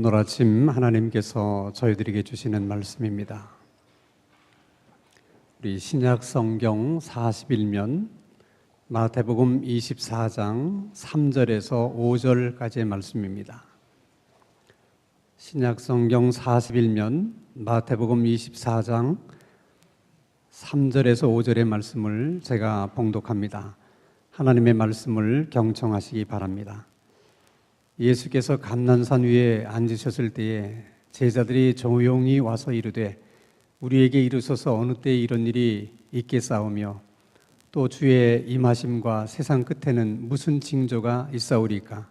오늘 아침 하나님께서 저희들에게 주시는 말씀입니다. 우리 신약 성경 41면 마태복음 24장 3절에서 5절까지의 말씀입니다. 신약 성경 41면 마태복음 24장 3절에서 5절의 말씀을 제가 봉독합니다. 하나님의 말씀을 경청하시기 바랍니다. 예수께서 감난산 위에 앉으셨을 때에 제자들이 조용히 와서 이르되 우리에게 이르소서 어느 때에 이런 일이 있겠사오며 또 주의 임하심과 세상 끝에는 무슨 징조가 있사오리까?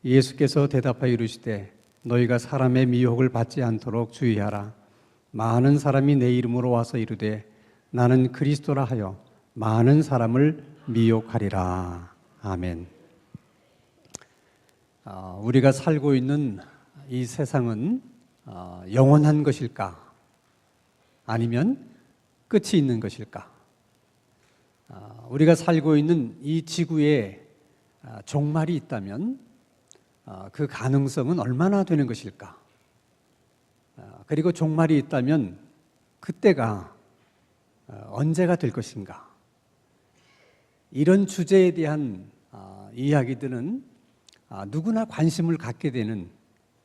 예수께서 대답하여 이르시되 너희가 사람의 미혹을 받지 않도록 주의하라. 많은 사람이 내 이름으로 와서 이르되 나는 그리스도라 하여 많은 사람을 미혹하리라. 아멘. 우리가 살고 있는 이 세상은 영원한 것일까? 아니면 끝이 있는 것일까? 우리가 살고 있는 이 지구에 종말이 있다면 그 가능성은 얼마나 되는 것일까? 그리고 종말이 있다면 그때가 언제가 될 것인가? 이런 주제에 대한 이야기들은 누구나 관심을 갖게 되는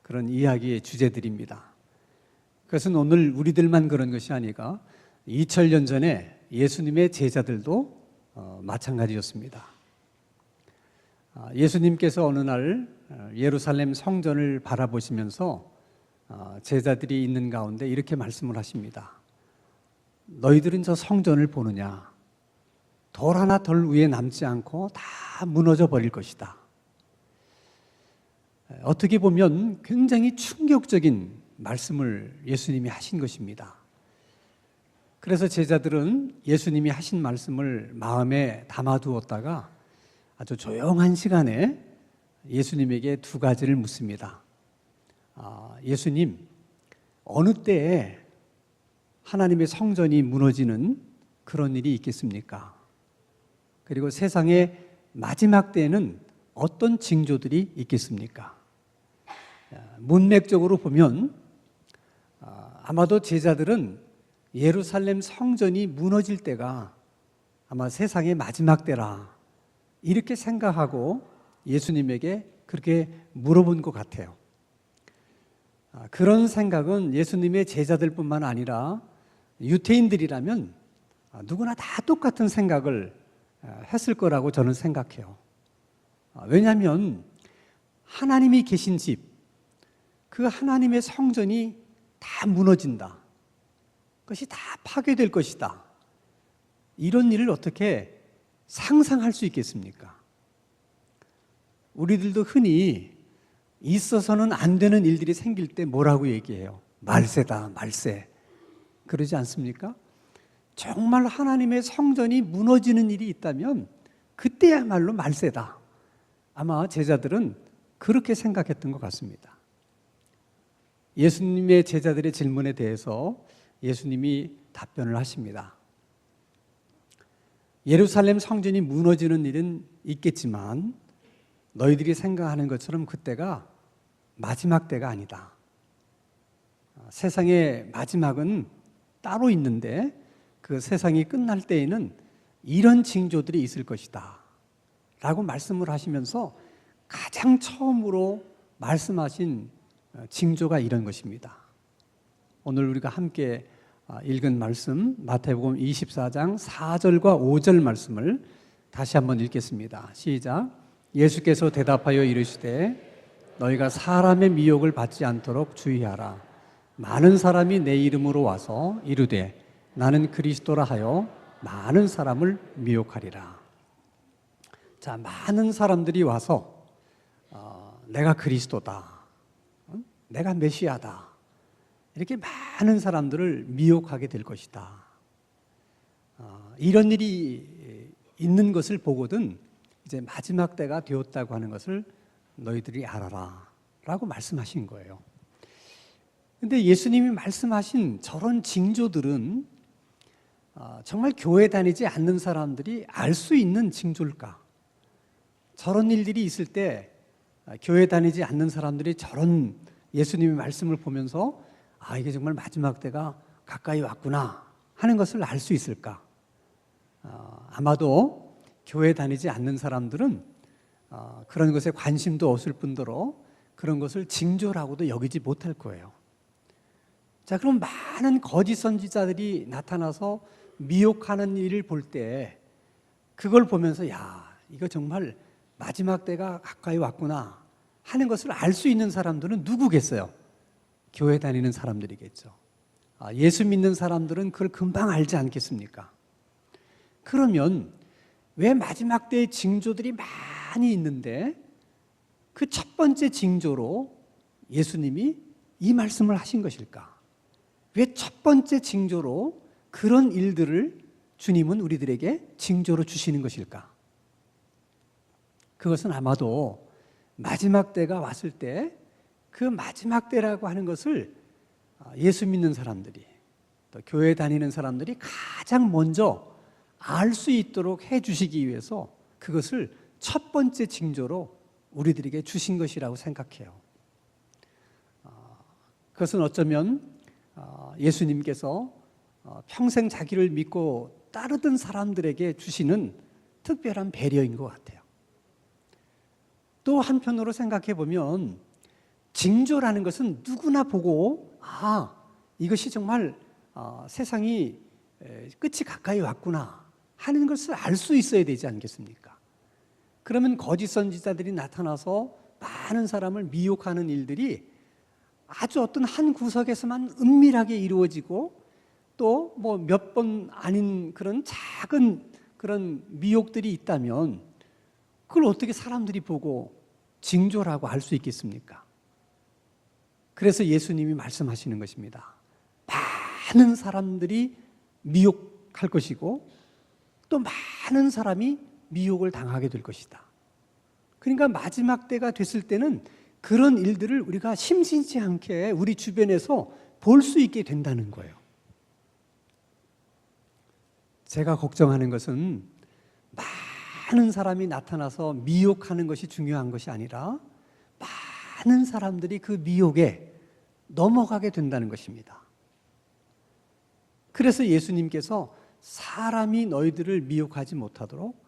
그런 이야기의 주제들입니다. 그것은 오늘 우리들만 그런 것이 아니라 2000년 전에 예수님의 제자들도 마찬가지였습니다. 예수님께서 어느 날 예루살렘 성전을 바라보시면서 제자들이 있는 가운데 이렇게 말씀을 하십니다. 너희들은 저 성전을 보느냐? 돌 하나 덜 위에 남지 않고 다 무너져 버릴 것이다. 어떻게 보면 굉장히 충격적인 말씀을 예수님이 하신 것입니다. 그래서 제자들은 예수님이 하신 말씀을 마음에 담아두었다가 아주 조용한 시간에 예수님에게 두 가지를 묻습니다. 예수님, 어느 때에 하나님의 성전이 무너지는 그런 일이 있겠습니까? 그리고 세상의 마지막 때에는 어떤 징조들이 있겠습니까? 문맥적으로 보면 아마도 제자들은 예루살렘 성전이 무너질 때가 아마 세상의 마지막 때라 이렇게 생각하고 예수님에게 그렇게 물어본 것 같아요. 그런 생각은 예수님의 제자들뿐만 아니라 유대인들이라면 누구나 다 똑같은 생각을 했을 거라고 저는 생각해요. 왜냐하면 하나님이 계신 집, 그 하나님의 성전이 다 무너진다. 그것이 다 파괴될 것이다. 이런 일을 어떻게 상상할 수 있겠습니까? 우리들도 흔히 있어서는 안 되는 일들이 생길 때 뭐라고 얘기해요? 말세다, 말세. 그러지 않습니까? 정말 하나님의 성전이 무너지는 일이 있다면 그때야말로 말세다. 아마 제자들은 그렇게 생각했던 것 같습니다. 예수님의 제자들의 질문에 대해서 예수님이 답변을 하십니다. 예루살렘 성전이 무너지는 일은 있겠지만 너희들이 생각하는 것처럼 그때가 마지막 때가 아니다. 세상의 마지막은 따로 있는데 그 세상이 끝날 때에는 이런 징조들이 있을 것이다 라고 말씀을 하시면서 가장 처음으로 말씀하신 징조가 이런 것입니다. 오늘 우리가 함께 읽은 말씀 마태복음 24장 4절과 5절 말씀을 다시 한번 읽겠습니다. 시작. 예수께서 대답하여 이르시되 너희가 사람의 미혹을 받지 않도록 주의하라. 많은 사람이 내 이름으로 와서 이르되 나는 그리스도라 하여 많은 사람을 미혹하리라. 자, 많은 사람들이 와서 내가 그리스도다, 내가 메시아다, 이렇게 많은 사람들을 미혹하게 될 것이다. 이런 일이 있는 것을 보거든 이제 마지막 때가 되었다고 하는 것을 너희들이 알아라 라고 말씀하신 거예요. 그런데 예수님이 말씀하신 저런 징조들은 정말 교회 다니지 않는 사람들이 알 수 있는 징조일까? 저런 일들이 있을 때 교회 다니지 않는 사람들이 저런 예수님의 말씀을 보면서 이게 정말 마지막 때가 가까이 왔구나 하는 것을 알 수 있을까? 아마도 교회 다니지 않는 사람들은 그런 것에 관심도 없을 뿐더러 그런 것을 징조라고도 여기지 못할 거예요. 자, 그럼 많은 거짓 선지자들이 나타나서 미혹하는 일을 볼 때 그걸 보면서 이거 정말 마지막 때가 가까이 왔구나 하는 것을 알 수 있는 사람들은 누구겠어요? 교회 다니는 사람들이겠죠. 예수 믿는 사람들은 그걸 금방 알지 않겠습니까? 그러면 왜 마지막 때의 징조들이 많이 있는데 그 첫 번째 징조로 예수님이 이 말씀을 하신 것일까? 왜 첫 번째 징조로 그런 일들을 주님은 우리들에게 징조로 주시는 것일까? 그것은 아마도 마지막 때가 왔을 때 그 마지막 때라고 하는 것을 예수 믿는 사람들이 또 교회 다니는 사람들이 가장 먼저 알 수 있도록 해 주시기 위해서 그것을 첫 번째 징조로 우리들에게 주신 것이라고 생각해요. 그것은 어쩌면 예수님께서 평생 자기를 믿고 따르던 사람들에게 주시는 특별한 배려인 것 같아요. 또 한편으로 생각해 보면 징조라는 것은 누구나 보고 이것이 정말 세상이 끝이 가까이 왔구나 하는 것을 알 수 있어야 되지 않겠습니까? 그러면 거짓 선지자들이 나타나서 많은 사람을 미혹하는 일들이 아주 어떤 한 구석에서만 은밀하게 이루어지고 또 뭐 몇 번 아닌 그런 작은 그런 미혹들이 있다면 그걸 어떻게 사람들이 보고 징조라고 할 수 있겠습니까? 그래서 예수님이 말씀하시는 것입니다. 많은 사람들이 미혹할 것이고 또 많은 사람이 미혹을 당하게 될 것이다. 그러니까 마지막 때가 됐을 때는 그런 일들을 우리가 심심치 않게 우리 주변에서 볼 수 있게 된다는 거예요. 제가 걱정하는 것은 많은 사람이 나타나서 미혹하는 것이 중요한 것이 아니라 많은 사람들이 그 미혹에 넘어가게 된다는 것입니다. 그래서 예수님께서 사람이 너희들을 미혹하지 못하도록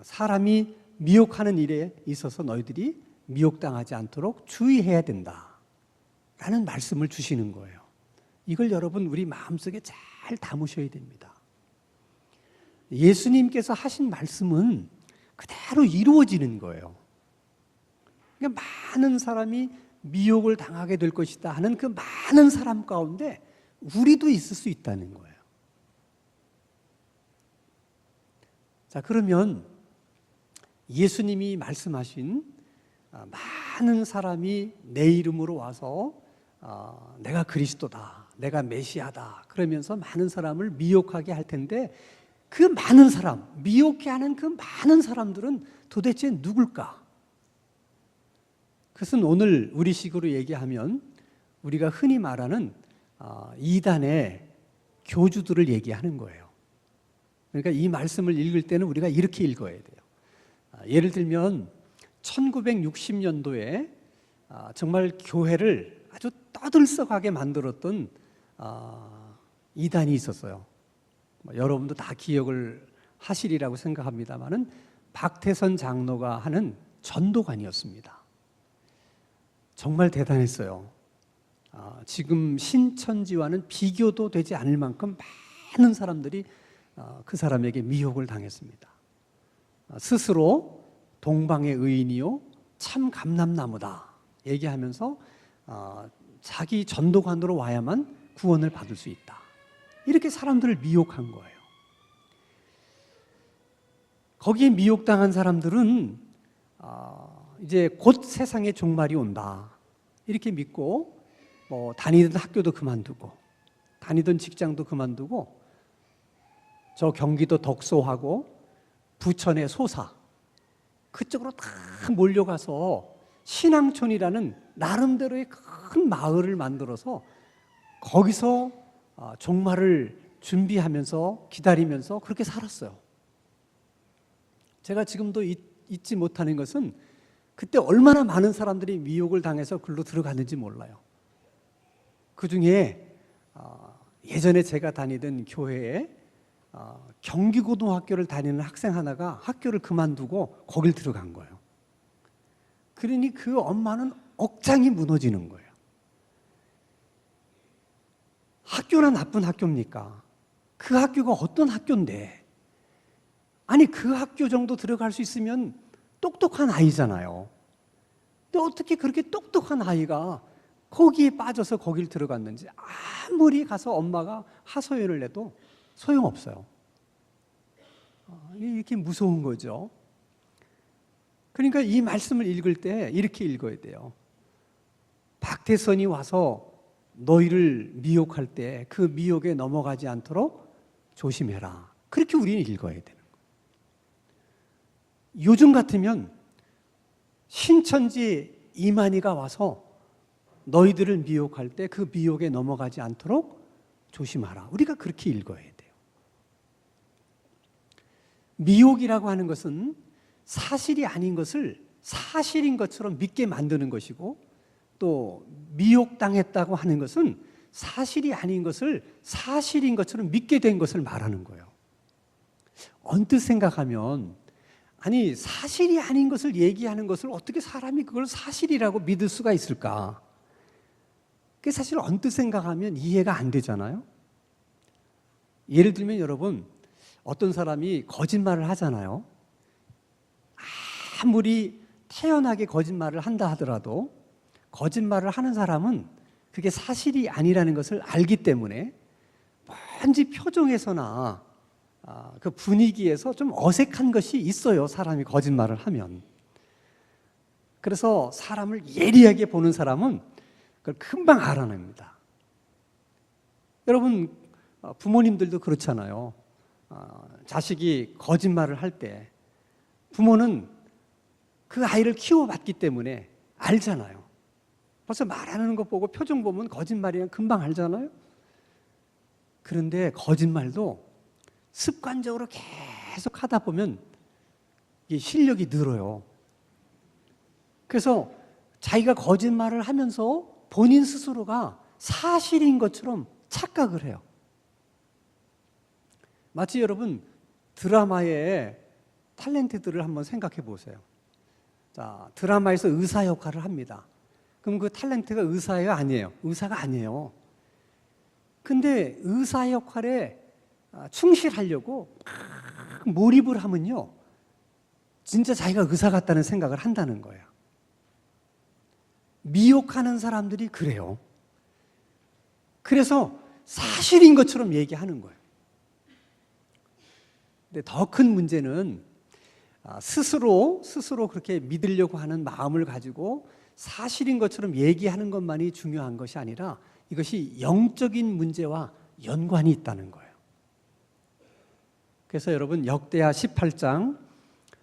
사람이 미혹하는 일에 있어서 너희들이 미혹당하지 않도록 주의해야 된다라는 말씀을 주시는 거예요. 이걸 여러분 우리 마음속에 잘 담으셔야 됩니다. 예수님께서 하신 말씀은 그대로 이루어지는 거예요. 그러니까 많은 사람이 미혹을 당하게 될 것이다 하는 그 많은 사람 가운데 우리도 있을 수 있다는 거예요. 자, 그러면 예수님이 말씀하신 많은 사람이 내 이름으로 와서 내가 그리스도다, 내가 메시아다 그러면서 많은 사람을 미혹하게 할 텐데 그 많은 사람, 미혹해 하는 그 많은 사람들은 도대체 누굴까? 그것은 오늘 우리식으로 얘기하면 우리가 흔히 말하는 이단의 교주들을 얘기하는 거예요. 그러니까 이 말씀을 읽을 때는 우리가 이렇게 읽어야 돼요. 예를 들면 1960년도에 정말 교회를 아주 떠들썩하게 만들었던 이단이 있었어요. 여러분도 다 기억을 하시리라고 생각합니다마는 박태선 장로가 하는 전도관이었습니다. 정말 대단했어요. 지금 신천지와는 비교도 되지 않을 만큼 많은 사람들이 그 사람에게 미혹을 당했습니다. 스스로 동방의 의인이요 참 감람나무다 얘기하면서 자기 전도관으로 와야만 구원을 받을 수 있다. 이렇게 사람들을 미혹한 거예요. 거기에 미혹당한 사람들은 이제 곧 세상의 종말이 온다 이렇게 믿고 다니던 학교도 그만두고 다니던 직장도 그만두고 저 경기도 덕소하고 부천의 소사 그쪽으로 다 몰려가서 신앙촌이라는 나름대로의 큰 마을을 만들어서 거기서 종말을 준비하면서 기다리면서 그렇게 살았어요. 제가 지금도 잊지 못하는 것은 그때 얼마나 많은 사람들이 미혹을 당해서 글로 들어갔는지 몰라요. 그중에 예전에 제가 다니던 교회에 경기고등학교를 다니는 학생 하나가 학교를 그만두고 거길 들어간 거예요. 그러니 그 엄마는 억장이 무너지는 거예요. 학교나 나쁜 학교입니까? 그 학교가 어떤 학교인데? 아니, 그 학교 정도 들어갈 수 있으면 똑똑한 아이잖아요. 근데 어떻게 그렇게 똑똑한 아이가 거기에 빠져서 거길 들어갔는지 아무리 가서 엄마가 하소연을 해도 소용없어요. 이렇게 무서운 거죠. 그러니까 이 말씀을 읽을 때 이렇게 읽어야 돼요. 박태선이 와서 너희를 미혹할 때 그 미혹에 넘어가지 않도록 조심해라. 그렇게 우리는 읽어야 되는 거예요. 요즘 같으면 신천지 이만희가 와서 너희들을 미혹할 때 그 미혹에 넘어가지 않도록 조심하라. 우리가 그렇게 읽어야 돼요. 미혹이라고 하는 것은 사실이 아닌 것을 사실인 것처럼 믿게 만드는 것이고, 또 미혹당했다고 하는 것은 사실이 아닌 것을 사실인 것처럼 믿게 된 것을 말하는 거예요. 언뜻 생각하면, 아니, 사실이 아닌 것을 얘기하는 것을 어떻게 사람이 그걸 사실이라고 믿을 수가 있을까? 그게 사실 언뜻 생각하면 이해가 안 되잖아요. 예를 들면 여러분, 어떤 사람이 거짓말을 하잖아요. 아무리 태연하게 거짓말을 한다 하더라도 거짓말을 하는 사람은 그게 사실이 아니라는 것을 알기 때문에 뭔지 표정에서나 그 분위기에서 좀 어색한 것이 있어요. 사람이 거짓말을 하면. 그래서 사람을 예리하게 보는 사람은 그걸 금방 알아냅니다. 여러분, 부모님들도 그렇잖아요. 자식이 거짓말을 할 때 부모는 그 아이를 키워봤기 때문에 알잖아요. 벌써 말하는 것 보고 표정 보면 거짓말이랑 금방 알잖아요. 그런데 거짓말도 습관적으로 계속 하다 보면 이게 실력이 늘어요. 그래서 자기가 거짓말을 하면서 본인 스스로가 사실인 것처럼 착각을 해요. 마치 여러분 드라마의 탤런트들을 한번 생각해 보세요. 자, 드라마에서 의사 역할을 합니다. 그럼 그 탤런트가 의사예요? 아니에요? 의사가 아니에요. 근데 의사 역할에 충실하려고 막 몰입을 하면요, 진짜 자기가 의사 같다는 생각을 한다는 거예요. 미혹하는 사람들이 그래요. 그래서 사실인 것처럼 얘기하는 거예요. 근데 더 큰 문제는 스스로 그렇게 믿으려고 하는 마음을 가지고 사실인 것처럼 얘기하는 것만이 중요한 것이 아니라 이것이 영적인 문제와 연관이 있다는 거예요. 그래서 여러분, 역대하 18장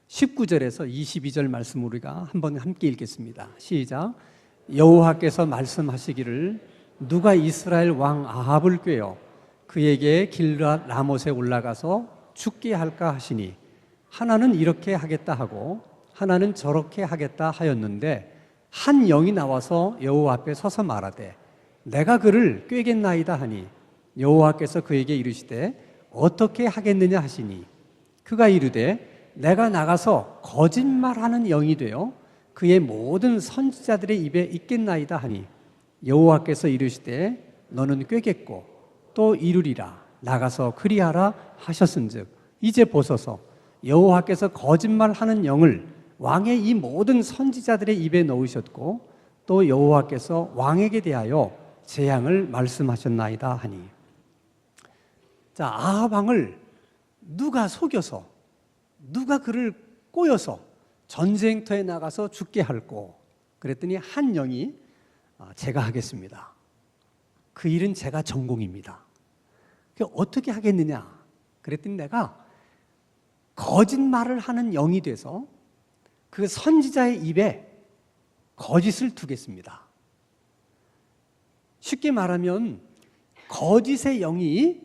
19절에서 22절 말씀 우리가 한번 함께 읽겠습니다. 시작. 여호와께서 말씀하시기를 누가 이스라엘 왕 아합을 꾀어 그에게 길르앗 라못에 올라가서 죽게 할까 하시니 하나는 이렇게 하겠다 하고 하나는 저렇게 하겠다 하였는데 한 영이 나와서 여호와 앞에 서서 말하되 내가 그를 꾀겠나이다 하니 여호와께서 그에게 이르시되 어떻게 하겠느냐 하시니 그가 이르되 내가 나가서 거짓말하는 영이 되어 그의 모든 선지자들의 입에 있겠나이다 하니 여호와께서 이르시되 너는 꾀겠고 또 이루리라 나가서 그리하라 하셨은즉 이제 보소서 여호와께서 거짓말하는 영을 왕의 이 모든 선지자들의 입에 넣으셨고 또 여호와께서 왕에게 대하여 재앙을 말씀하셨나이다 하니. 자, 아합 왕을 누가 속여서 누가 그를 꼬여서 전쟁터에 나가서 죽게 할꼬. 그랬더니 한 영이 제가 하겠습니다. 그 일은 제가 전공입니다. 어떻게 하겠느냐? 그랬더니 내가 거짓말을 하는 영이 돼서 그 선지자의 입에 거짓을 두겠습니다. 쉽게 말하면 거짓의 영이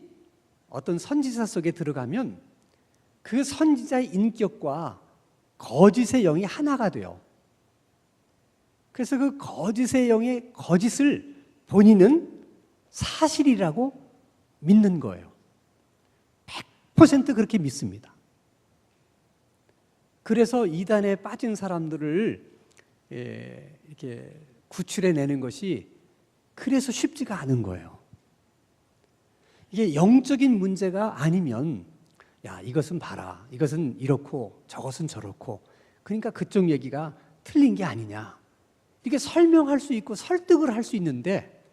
어떤 선지자 속에 들어가면 그 선지자의 인격과 거짓의 영이 하나가 돼요. 그래서 그 거짓의 영의 거짓을 본인은 사실이라고 믿는 거예요. 100% 그렇게 믿습니다. 그래서 이단에 빠진 사람들을 이렇게 구출해내는 것이 그래서 쉽지가 않은 거예요. 이게 영적인 문제가 아니면 야, 이것은 봐라, 이것은 이렇고 저것은 저렇고, 그러니까 그쪽 얘기가 틀린 게 아니냐, 이렇게 설명할 수 있고 설득을 할 수 있는데,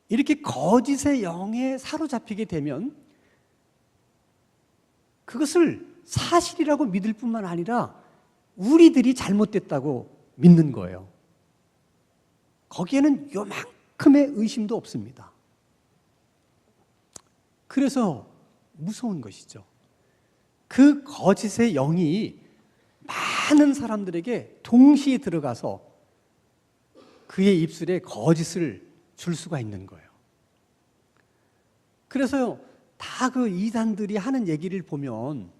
이렇게 거짓의 영에 사로잡히게 되면 그것을 사실이라고 믿을 뿐만 아니라 우리들이 잘못됐다고 믿는 거예요. 거기에는 요만큼의 의심도 없습니다. 그래서 무서운 것이죠. 그 거짓의 영이 많은 사람들에게 동시에 들어가서 그의 입술에 거짓을 줄 수가 있는 거예요. 그래서 다 그 이단들이 하는 얘기를 보면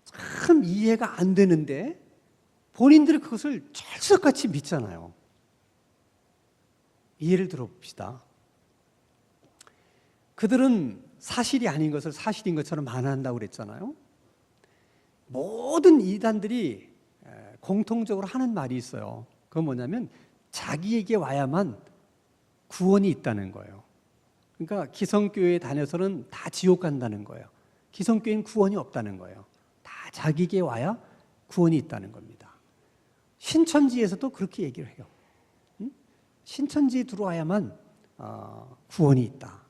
참 이해가 안 되는데 본인들이 그것을 철석같이 믿잖아요. 예를 들어봅시다. 그들은 사실이 아닌 것을 사실인 것처럼 반한다고 그랬잖아요. 모든 이단들이 공통적으로 하는 말이 있어요. 그건 뭐냐면 자기에게 와야만 구원이 있다는 거예요. 그러니까 기성교회에 다녀서는 다 지옥 간다는 거예요. 기성교회는 구원이 없다는 거예요. 다 자기에게 와야 구원이 있다는 겁니다. 신천지에서도 그렇게 얘기를 해요. 신천지에 들어와야만 구원이 있다.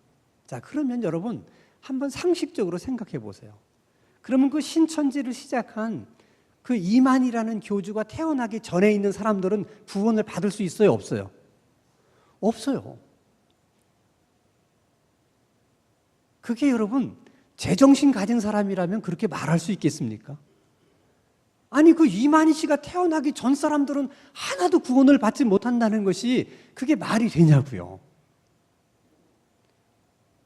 자, 그러면 여러분 한번 상식적으로 생각해 보세요. 그러면 그 신천지를 시작한 그 이만희라는 교주가 태어나기 전에 있는 사람들은 구원을 받을 수 있어요, 없어요? 없어요. 그게 여러분 제정신 가진 사람이라면 그렇게 말할 수 있겠습니까? 아니, 그 이만희 씨가 태어나기 전 사람들은 하나도 구원을 받지 못한다는 것이 그게 말이 되냐고요.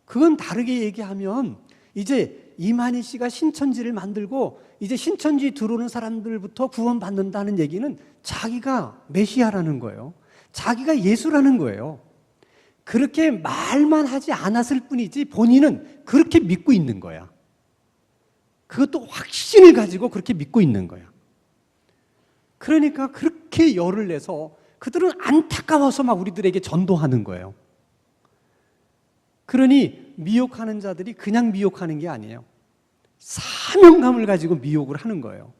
그건 다르게 얘기하면 이제 이만희 씨가 신천지를 만들고 이제 신천지 들어오는 사람들부터 구원받는다는 얘기는 자기가 메시아라는 거예요. 자기가 예수라는 거예요. 그렇게 말만 하지 않았을 뿐이지 본인은 그렇게 믿고 있는 거야. 그것도 확신을 가지고 그렇게 믿고 있는 거야. 그러니까 그렇게 열을 내서 그들은 안타까워서 막 우리들에게 전도하는 거예요. 그러니 미혹하는 자들이 그냥 미혹하는 게 아니에요. 사명감을 가지고 미혹을 하는 거예요.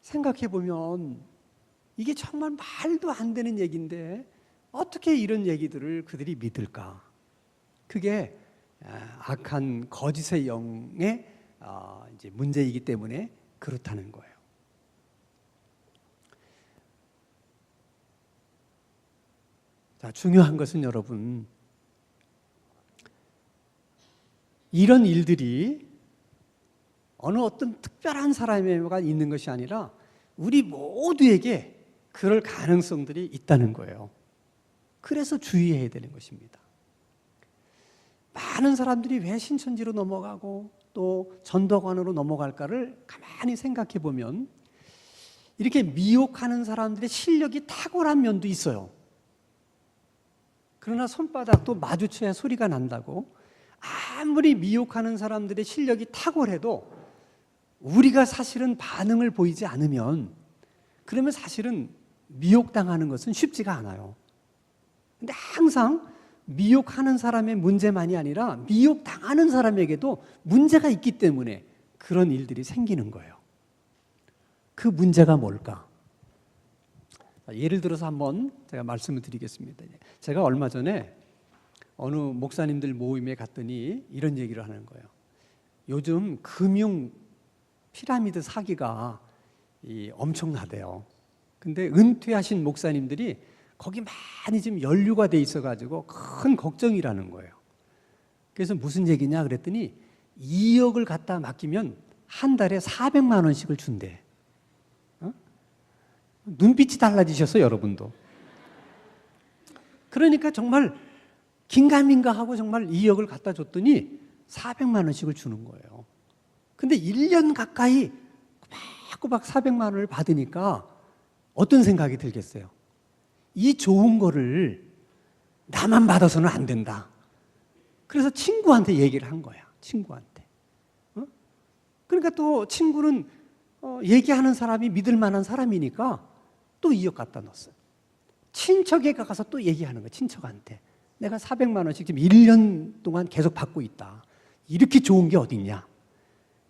생각해 보면 이게 정말 말도 안 되는 얘기인데 어떻게 이런 얘기들을 그들이 믿을까? 그게 악한 거짓의 영의 이제 문제이기 때문에 그렇다는 거예요. 자, 중요한 것은 여러분, 이런 일들이 어느 어떤 특별한 사람에게만 있는 것이 아니라 우리 모두에게 그럴 가능성들이 있다는 거예요. 그래서 주의해야 되는 것입니다. 많은 사람들이 왜 신천지로 넘어가고 또 전도관으로 넘어갈까를 가만히 생각해 보면 이렇게 미혹하는 사람들의 실력이 탁월한 면도 있어요. 그러나 손바닥도 마주쳐야 소리가 난다고, 아무리 미혹하는 사람들의 실력이 탁월해도 우리가 사실은 반응을 보이지 않으면 그러면 사실은 미혹당하는 것은 쉽지가 않아요. 근데 항상 미혹하는 사람의 문제만이 아니라 미혹당하는 사람에게도 문제가 있기 때문에 그런 일들이 생기는 거예요. 그 문제가 뭘까? 예를 들어서 한번 제가 말씀을 드리겠습니다. 제가 얼마 전에 어느 목사님들 모임에 갔더니 이런 얘기를 하는 거예요. 요즘 금융 피라미드 사기가 엄청나대요. 근데 은퇴하신 목사님들이 거기 많이 지금 연루가 돼 있어가지고 큰 걱정이라는 거예요. 그래서 무슨 얘기냐 그랬더니 2억을 갖다 맡기면 한 달에 400만 원씩을 준대. 눈빛이 달라지셨어요, 여러분도. 그러니까 정말 긴가민가 하고 정말 2억을 갖다 줬더니 400만 원씩을 주는 거예요. 근데 1년 가까이 꼬박꼬박 400만 원을 받으니까 어떤 생각이 들겠어요? 이 좋은 거를 나만 받아서는 안 된다. 그래서 친구한테 얘기를 한 거야. 친구한테. 그러니까 또 친구는 얘기하는 사람이 믿을 만한 사람이니까 또 2억 갖다 넣었어요. 친척에 가서 또 얘기하는 거야. 친척한테. 내가 400만 원씩 지금 1년 동안 계속 받고 있다. 이렇게 좋은 게 어딨냐.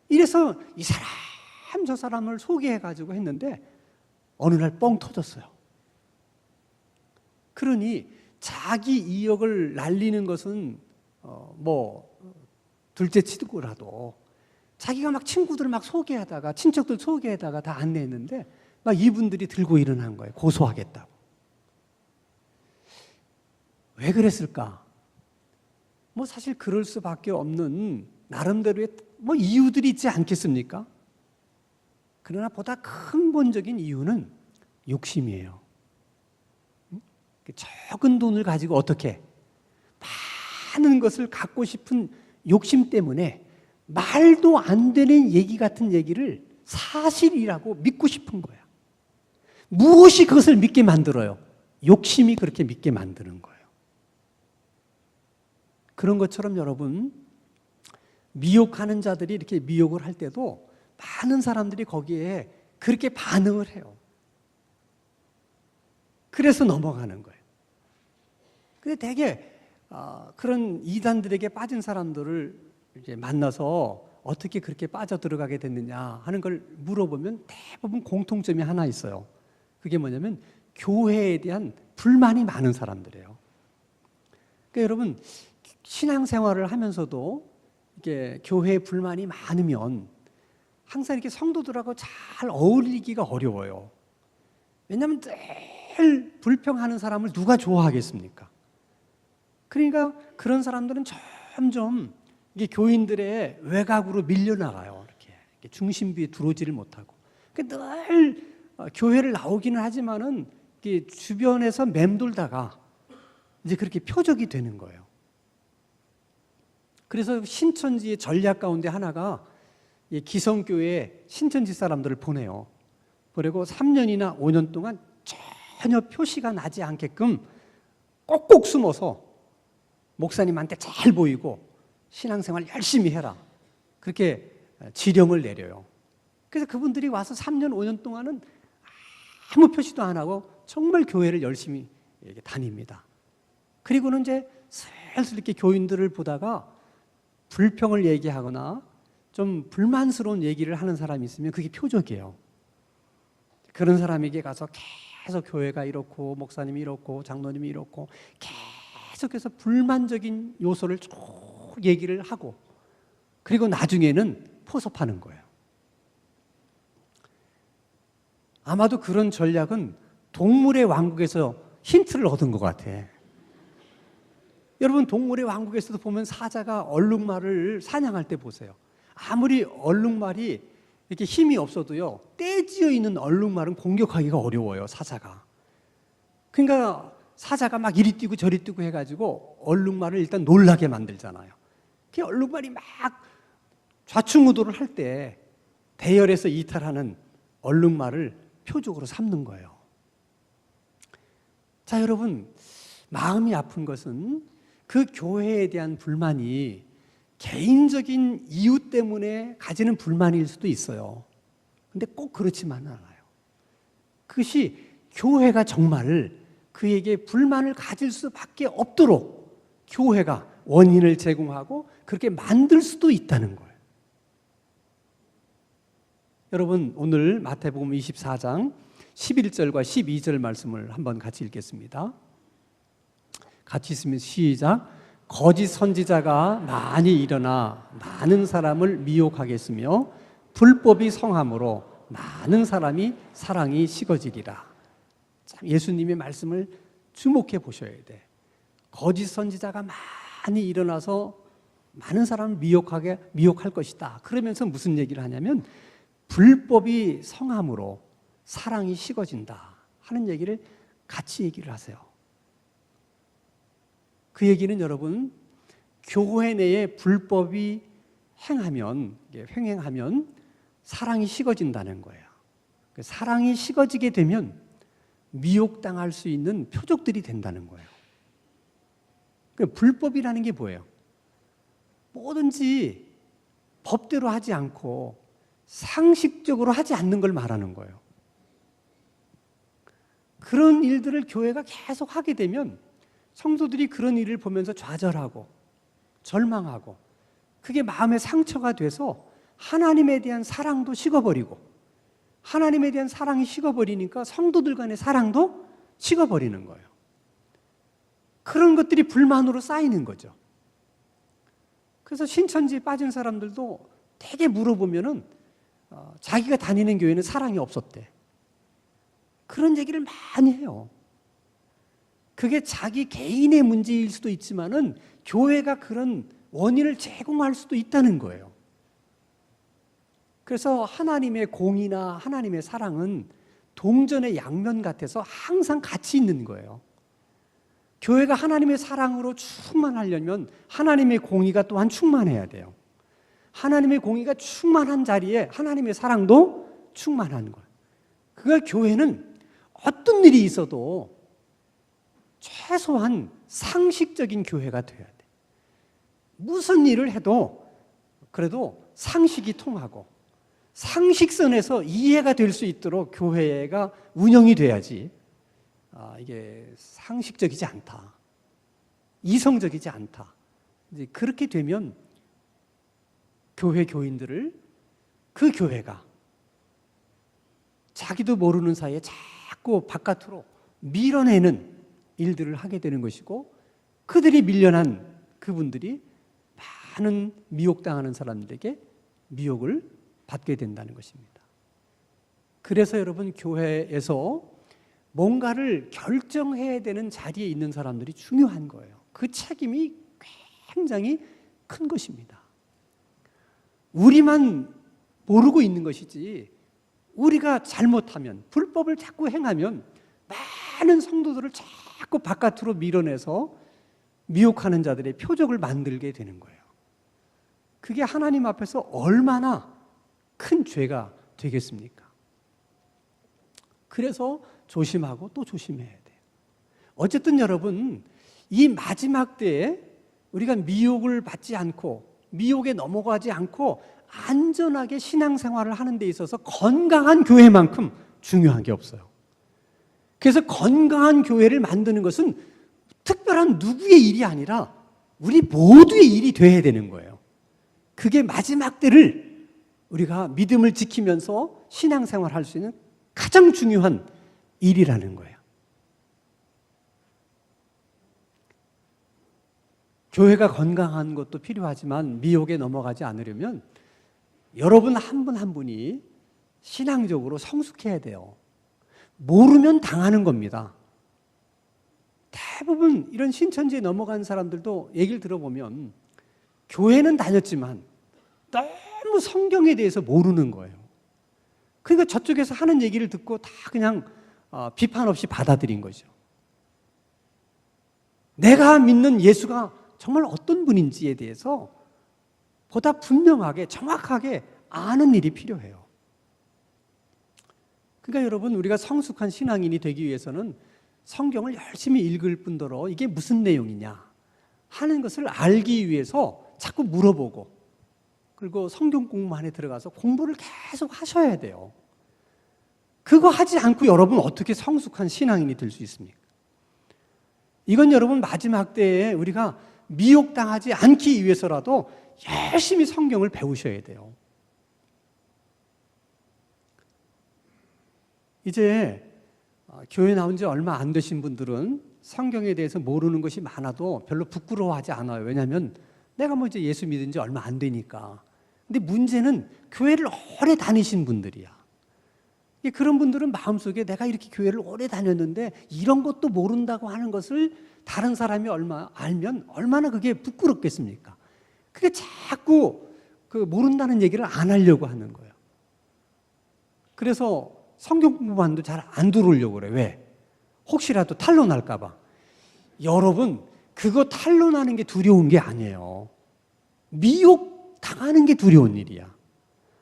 이래서 이 사람 저 사람을 소개해가지고 했는데 어느 날 뻥 터졌어요. 그러니 자기 2억을 날리는 것은 둘째 치고라도 자기가 막 친구들 막 소개하다가 친척들 소개하다가 다 안내했는데 막 이분들이 들고 일어난 거예요. 고소하겠다고. 왜 그랬을까? 사실 그럴 수밖에 없는 나름대로의 이유들이 있지 않겠습니까? 그러나 보다 근본적인 이유는 욕심이에요. 적은 돈을 가지고 어떻게 많은 것을 갖고 싶은 욕심 때문에 말도 안 되는 얘기 같은 얘기를 사실이라고 믿고 싶은 거야. 무엇이 그것을 믿게 만들어요? 욕심이 그렇게 믿게 만드는 거예요. 그런 것처럼 여러분, 미혹하는 자들이 이렇게 미혹을 할 때도 많은 사람들이 거기에 그렇게 반응을 해요. 그래서 넘어가는 거예요. 근데 되게 그런 이단들에게 빠진 사람들을 이제 만나서 어떻게 그렇게 빠져들어가게 됐느냐 하는 걸 물어보면 대부분 공통점이 하나 있어요. 그게 뭐냐면 교회에 대한 불만이 많은 사람들이에요. 그러니까 여러분, 신앙생활을 하면서도 이게 교회에 불만이 많으면 항상 이렇게 성도들하고 잘 어울리기가 어려워요. 왜냐하면 늘 불평하는 사람을 누가 좋아하겠습니까? 그러니까 그런 사람들은 점점 이게 교인들의 외곽으로 밀려나가요. 이렇게 중심부에 들어오지를 못하고. 그러니까 늘 교회를 나오기는 하지만은 이게 주변에서 맴돌다가 이제 그렇게 표적이 되는 거예요. 그래서 신천지의 전략 가운데 하나가 기성교회에 신천지 사람들을 보내요. 그리고 3년이나 5년 동안 전혀 표시가 나지 않게끔 꼭꼭 숨어서 목사님한테 잘 보이고 신앙생활 열심히 해라. 그렇게 지령을 내려요. 그래서 그분들이 와서 3년, 5년 동안은 아무 표시도 안 하고 정말 교회를 열심히 다닙니다. 그리고는 이제 슬슬 이렇게 교인들을 보다가 불평을 얘기하거나 좀 불만스러운 얘기를 하는 사람이 있으면 그게 표적이에요. 그런 사람에게 가서 계속 교회가 이렇고 목사님이 이렇고 장로님이 이렇고 계속해서 불만적인 요소를 쭉 얘기를 하고 그리고 나중에는 포섭하는 거예요. 아마도 그런 전략은 동물의 왕국에서 힌트를 얻은 것 같아. 여러분, 동물의 왕국에서도 보면 사자가 얼룩말을 사냥할 때 보세요. 아무리 얼룩말이 이렇게 힘이 없어도요, 떼지어 있는 얼룩말은 공격하기가 어려워요, 사자가. 그러니까 사자가 막 이리 뛰고 저리 뛰고 해가지고 얼룩말을 일단 놀라게 만들잖아요. 그 얼룩말이 막 좌충우돌을 할 때 대열에서 이탈하는 얼룩말을 표적으로 삼는 거예요. 자, 여러분, 마음이 아픈 것은 그 교회에 대한 불만이 개인적인 이유 때문에 가지는 불만일 수도 있어요. 근데 꼭 그렇지만은 않아요. 그것이 교회가 정말 그에게 불만을 가질 수밖에 없도록 교회가 원인을 제공하고 그렇게 만들 수도 있다는 거예요. 여러분, 오늘 마태복음 24장 11절과 12절 말씀을 한번 같이 읽겠습니다. 같이 있으면 시작. 거짓 선지자가 많이 일어나 많은 사람을 미혹하겠으며 불법이 성함으로 많은 사람이 사랑이 식어지리라. 참 예수님의 말씀을 주목해 보셔야 돼. 거짓 선지자가 많이 일어나서 많은 사람을 미혹할 것이다. 그러면서 무슨 얘기를 하냐면 불법이 성함으로 사랑이 식어진다 하는 얘기를 같이 얘기를 하세요. 그 얘기는 여러분, 교회 내에 불법이 횡행하면 사랑이 식어진다는 거예요. 사랑이 식어지게 되면 미혹당할 수 있는 표적들이 된다는 거예요. 그러니까 불법이라는 게 뭐예요? 뭐든지 법대로 하지 않고 상식적으로 하지 않는 걸 말하는 거예요. 그런 일들을 교회가 계속 하게 되면 성도들이 그런 일을 보면서 좌절하고 절망하고 그게 마음의 상처가 돼서 하나님에 대한 사랑도 식어버리고 하나님에 대한 사랑이 식어버리니까 성도들 간의 사랑도 식어버리는 거예요. 그런 것들이 불만으로 쌓이는 거죠. 그래서 신천지에 빠진 사람들도 되게 물어보면은 자기가 다니는 교회는 사랑이 없었대. 그런 얘기를 많이 해요. 그게 자기 개인의 문제일 수도 있지만은 교회가 그런 원인을 제공할 수도 있다는 거예요. 그래서 하나님의 공의나 하나님의 사랑은 동전의 양면 같아서 항상 같이 있는 거예요. 교회가 하나님의 사랑으로 충만하려면 하나님의 공의가 또한 충만해야 돼요. 하나님의 공의가 충만한 자리에 하나님의 사랑도 충만한 거예요. 그러니까 교회는 어떤 일이 있어도 최소한 상식적인 교회가 돼야 돼. 무슨 일을 해도 그래도 상식이 통하고 상식선에서 이해가 될 수 있도록 교회가 운영이 돼야지 이게 상식적이지 않다. 이성적이지 않다. 이제 그렇게 되면 교회 교인들을 그 교회가 자기도 모르는 사이에 자꾸 바깥으로 밀어내는 일들을 하게 되는 것이고 그들이 밀려난 그분들이 많은 미혹당하는 사람들에게 미혹을 받게 된다는 것입니다. 그래서 여러분 교회에서 뭔가를 결정해야 되는 자리에 있는 사람들이 중요한 거예요. 그 책임이 굉장히 큰 것입니다. 우리만 모르고 있는 것이지 우리가 잘못하면 불법을 자꾸 행하면 많은 성도들을 자꾸 바깥으로 밀어내서 미혹하는 자들의 표적을 만들게 되는 거예요. 그게 하나님 앞에서 얼마나 큰 죄가 되겠습니까? 그래서 조심하고 또 조심해야 돼요. 어쨌든 여러분 이 마지막 때에 우리가 미혹을 받지 않고 미혹에 넘어가지 않고 안전하게 신앙생활을 하는 데 있어서 건강한 교회만큼 중요한 게 없어요. 그래서 건강한 교회를 만드는 것은 특별한 누구의 일이 아니라 우리 모두의 일이 돼야 되는 거예요. 그게 마지막 때를 우리가 믿음을 지키면서 신앙생활을 할 수 있는 가장 중요한 일이라는 거예요. 교회가 건강한 것도 필요하지만 미혹에 넘어가지 않으려면 여러분 한 분 한 분이 신앙적으로 성숙해야 돼요. 모르면 당하는 겁니다. 대부분 이런 신천지에 넘어간 사람들도 얘기를 들어보면 교회는 다녔지만 너무 성경에 대해서 모르는 거예요. 그러니까 저쪽에서 하는 얘기를 듣고 다 그냥 비판 없이 받아들인 거죠. 내가 믿는 예수가 정말 어떤 분인지에 대해서 보다 분명하게 정확하게 아는 일이 필요해요. 그러니까 여러분 우리가 성숙한 신앙인이 되기 위해서는 성경을 열심히 읽을 뿐더러 이게 무슨 내용이냐 하는 것을 알기 위해서 자꾸 물어보고 그리고 성경 공부만에 들어가서 공부를 계속 하셔야 돼요. 그거 하지 않고 여러분 어떻게 성숙한 신앙인이 될 수 있습니까? 이건 여러분 마지막 때에 우리가 미혹당하지 않기 위해서라도 열심히 성경을 배우셔야 돼요. 이제 교회 나온 지 얼마 안 되신 분들은 성경에 대해서 모르는 것이 많아도 별로 부끄러워하지 않아요. 왜냐하면 내가 뭐 이제 예수 믿은 지 얼마 안 되니까. 근데 문제는 교회를 오래 다니신 분들이야. 그런 분들은 마음속에 내가 이렇게 교회를 오래 다녔는데 이런 것도 모른다고 하는 것을 다른 사람이 알면 얼마나 그게 부끄럽겠습니까? 그게 자꾸 그 모른다는 얘기를 안 하려고 하는 거예요. 그래서 성경 공부만도 잘 안 들어오려고 그래. 왜? 혹시라도 탄로날까 봐. 여러분 그거 탄로나는 게 두려운 게 아니에요. 미혹 당하는 게 두려운 일이야.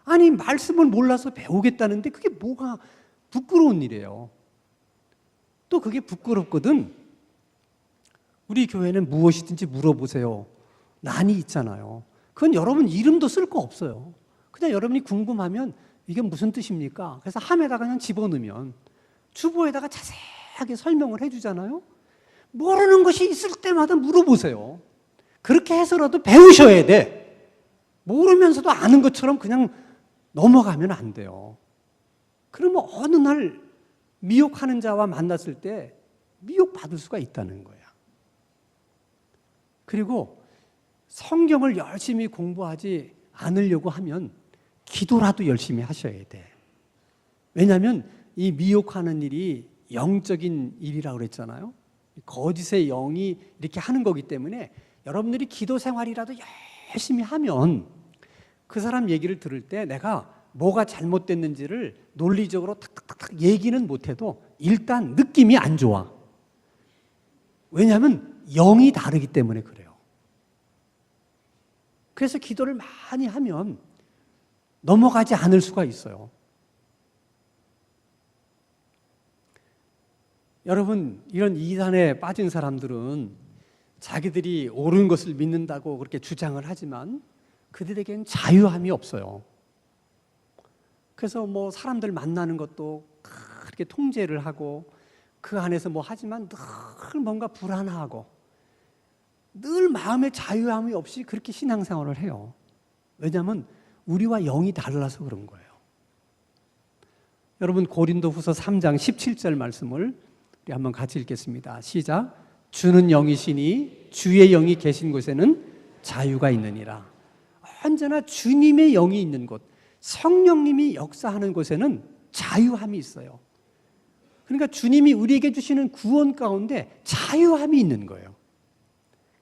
아니 말씀을 몰라서 배우겠다는데 그게 뭐가 부끄러운 일이에요. 또 그게 부끄럽거든. 우리 교회는 무엇이든지 물어보세요. 난이 있잖아요. 그건 여러분 이름도 쓸 거 없어요. 그냥 여러분이 궁금하면 이게 무슨 뜻입니까? 그래서 함에다가 그냥 집어넣으면 주보에다가 자세하게 설명을 해주잖아요. 모르는 것이 있을 때마다 물어보세요. 그렇게 해서라도 배우셔야 돼. 모르면서도 아는 것처럼 그냥 넘어가면 안 돼요. 그러면 어느 날 미혹하는 자와 만났을 때 미혹받을 수가 있다는 거야. 그리고 성경을 열심히 공부하지 않으려고 하면 기도라도 열심히 하셔야 돼. 왜냐하면 이 미혹하는 일이 영적인 일이라고 그랬잖아요. 거짓의 영이 이렇게 하는 거기 때문에 여러분들이 기도 생활이라도 열심히 하면 그 사람 얘기를 들을 때 내가 뭐가 잘못됐는지를 논리적으로 탁탁탁 얘기는 못해도 일단 느낌이 안 좋아. 왜냐하면 영이 다르기 때문에 그래요. 그래서 기도를 많이 하면 넘어가지 않을 수가 있어요. 여러분, 이런 이단에 빠진 사람들은 자기들이 옳은 것을 믿는다고 그렇게 주장을 하지만 그들에게는 자유함이 없어요. 그래서 뭐 사람들 만나는 것도 그렇게 통제를 하고 그 안에서 뭐 하지만 늘 뭔가 불안하고 늘 마음의 자유함이 없이 그렇게 신앙생활을 해요. 왜냐하면 우리와 영이 달라서 그런 거예요. 여러분 고린도후서 3장 17절 말씀을 우리 한번 같이 읽겠습니다. 시작. 주는 영이시니 주의 영이 계신 곳에는 자유가 있느니라. 언제나 주님의 영이 있는 곳, 성령님이 역사하는 곳에는 자유함이 있어요. 그러니까 주님이 우리에게 주시는 구원 가운데 자유함이 있는 거예요.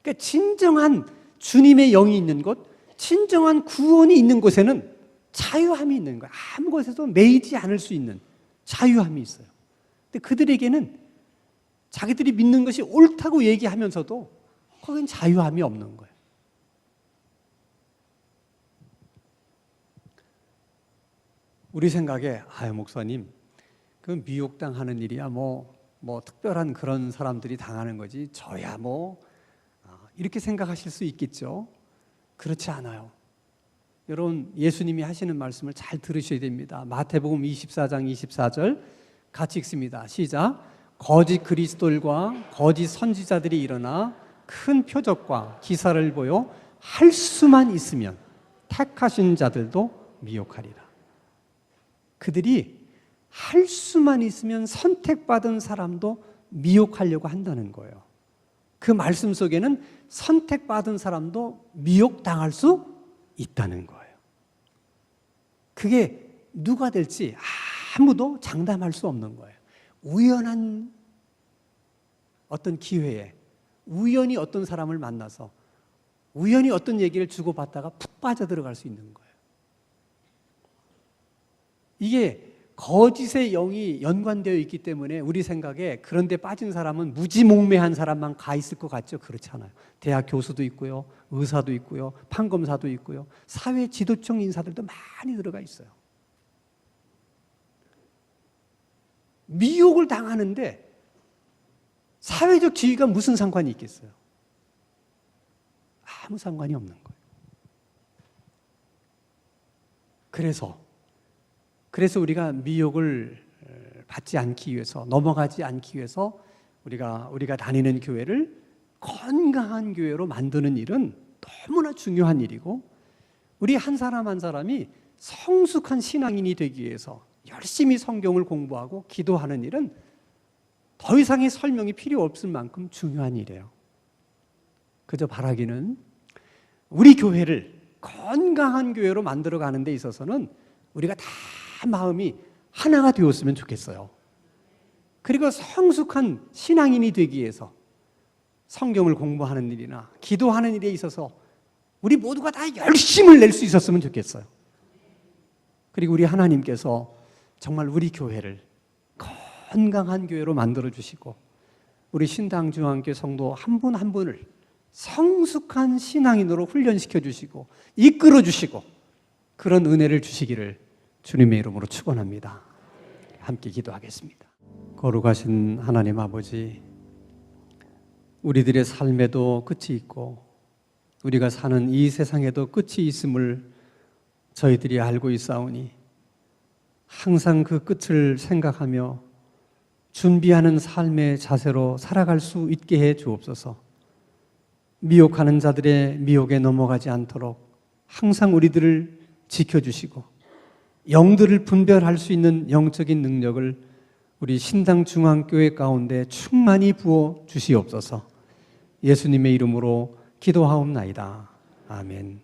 그러니까 진정한 주님의 영이 있는 곳, 진정한 구원이 있는 곳에는 자유함이 있는 거예요. 아무 곳에도 매이지 않을 수 있는 자유함이 있어요. 근데 그들에게는 자기들이 믿는 것이 옳다고 얘기하면서도 거긴 자유함이 없는 거예요. 우리 생각에 목사님 그 미혹당하는 일이야 뭐 특별한 그런 사람들이 당하는 거지 저야 이렇게 생각하실 수 있겠죠. 그렇지 않아요. 여러분 예수님이 하시는 말씀을 잘 들으셔야 됩니다. 마태복음 24장 24절 같이 읽습니다. 시작. 거짓 그리스도들과 거짓 선지자들이 일어나 큰 표적과 기사를 보여 할 수만 있으면 택하신 자들도 미혹하리라. 그들이 할 수만 있으면 선택받은 사람도 미혹하려고 한다는 거예요. 그 말씀 속에는 선택받은 사람도 미혹당할 수 있다는 거예요. 그게 누가 될지 아무도 장담할 수 없는 거예요. 우연한 어떤 기회에 우연히 어떤 사람을 만나서 우연히 어떤 얘기를 주고받다가 푹 빠져들어갈 수 있는 거예요. 이게 거짓의 영이 연관되어 있기 때문에 우리 생각에 그런 데 빠진 사람은 무지몽매한 사람만 가 있을 것 같죠? 그렇지 않아요. 대학 교수도 있고요. 의사도 있고요. 판검사도 있고요. 사회 지도층 인사들도 많이 들어가 있어요. 미혹을 당하는데 사회적 지위가 무슨 상관이 있겠어요? 아무 상관이 없는 거예요. 그래서 우리가 미혹을 받지 않기 위해서 넘어가지 않기 위해서 우리가 다니는 교회를 건강한 교회로 만드는 일은 너무나 중요한 일이고 우리 한 사람 한 사람이 성숙한 신앙인이 되기 위해서 열심히 성경을 공부하고 기도하는 일은 더 이상의 설명이 필요 없을 만큼 중요한 일이에요. 그저 바라기는 우리 교회를 건강한 교회로 만들어가는 데 있어서는 우리가 다 마음이 하나가 되었으면 좋겠어요. 그리고 성숙한 신앙인이 되기 위해서 성경을 공부하는 일이나 기도하는 일에 있어서 우리 모두가 다 열심을 낼 수 있었으면 좋겠어요. 그리고 우리 하나님께서 정말 우리 교회를 건강한 교회로 만들어주시고 우리 신당중앙교회 성도 한 분 한 분을 성숙한 신앙인으로 훈련시켜 주시고 이끌어 주시고 그런 은혜를 주시기를 주님의 이름으로 축원합니다. 함께 기도하겠습니다. 거룩하신 하나님 아버지, 우리들의 삶에도 끝이 있고 우리가 사는 이 세상에도 끝이 있음을 저희들이 알고 있사오니 항상 그 끝을 생각하며 준비하는 삶의 자세로 살아갈 수 있게 해 주옵소서. 미혹하는 자들의 미혹에 넘어가지 않도록 항상 우리들을 지켜주시고 영들을 분별할 수 있는 영적인 능력을 우리 신당중앙교회 가운데 충만히 부어 주시옵소서. 예수님의 이름으로 기도하옵나이다. 아멘.